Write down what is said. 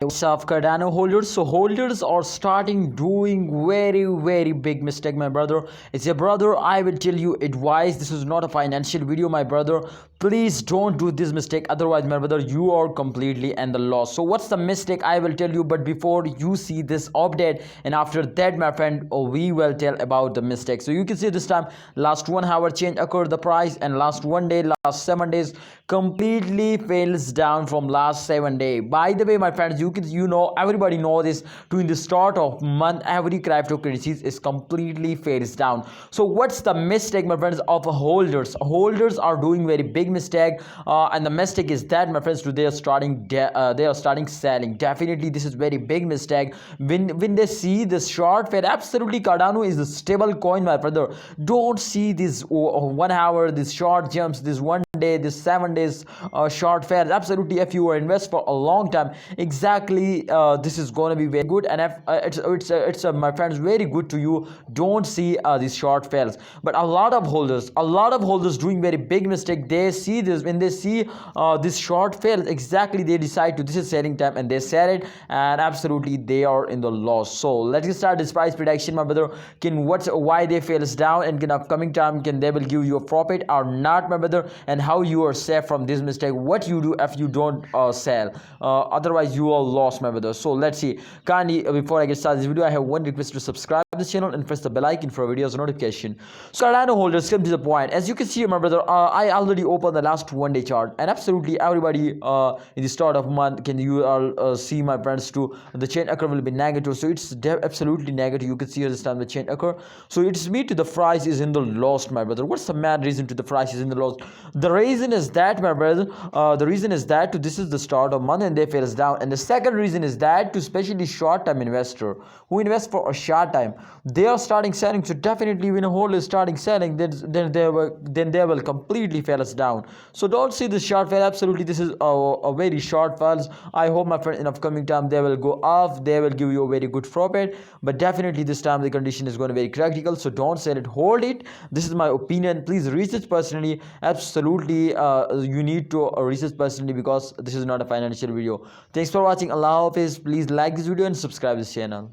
Of Cardano holders, so holders are starting doing very big mistake, my brother. It's your brother, I will tell you advice. This is not a financial video, my brother. Please don't do this mistake, otherwise my brother, you are completely in the loss. So what's the mistake, I will tell you, but before you see this update, and after that my friend, we will tell about the mistake. So you can see this time last 1 hour change occurred the price, and last 1 day, last 7 days completely fails down from last 7 day. By the way, my friends, you know, everybody know this, during the start of month every cryptocurrencies is completely fails down. So what's the mistake, my friends, of holders are doing very big mistake, and the mistake is that, my friends, they are starting selling. Definitely this is very big mistake. When they see this short fair, absolutely Cardano is a stable coin, my brother. Don't see this 1 hour, this short jumps, this 1 day, this 7 days short fair. Absolutely, if you are invest for a long time, exactly, this is going to be very good. And if it's my friends, very good to you. Don't see these short fails. But a lot of holders doing very big mistake. They see this, when they see this short fails, exactly they decide to, this is selling time, and they sell it, and absolutely they are in the loss. So let's get start this price prediction, my brother. Why they fails down, and in upcoming time can they will give you a profit or not, my brother, and how you are safe from this mistake, what you do if you don't sell, otherwise you are lost, my brother. So let's see. Kindly, before I get started this video, I have one request: to subscribe this channel and press the bell icon for videos notification. So Cardano holders, come to the point. As you can see, my brother, I already opened the last 1 day chart, and absolutely everybody in the start of month, can you all see, my friends, to the chain occur will be negative. So it's absolutely negative. You can see this time the chain occur. So it's me to the price is in the lost, my brother. What's the mad reason to the price is in the lost? The reason is that, my brother, the reason is that this is the start of month and they fails down. And the second reason is that, to especially short term investor who invest for a short time, they are starting selling. So definitely when a holder is starting selling, then they will completely fail us down. So don't see this short fail. Absolutely, this is a very short falls. I hope, my friend, in upcoming time they will go off, they will give you a very good profit. But definitely this time the condition is going to be very critical. So don't sell it, hold it. This is my opinion. Please research personally. Absolutely, you need to research personally, because this is not a financial video. Thanks for watching. Allah Hafiz. Please like this video and subscribe this channel.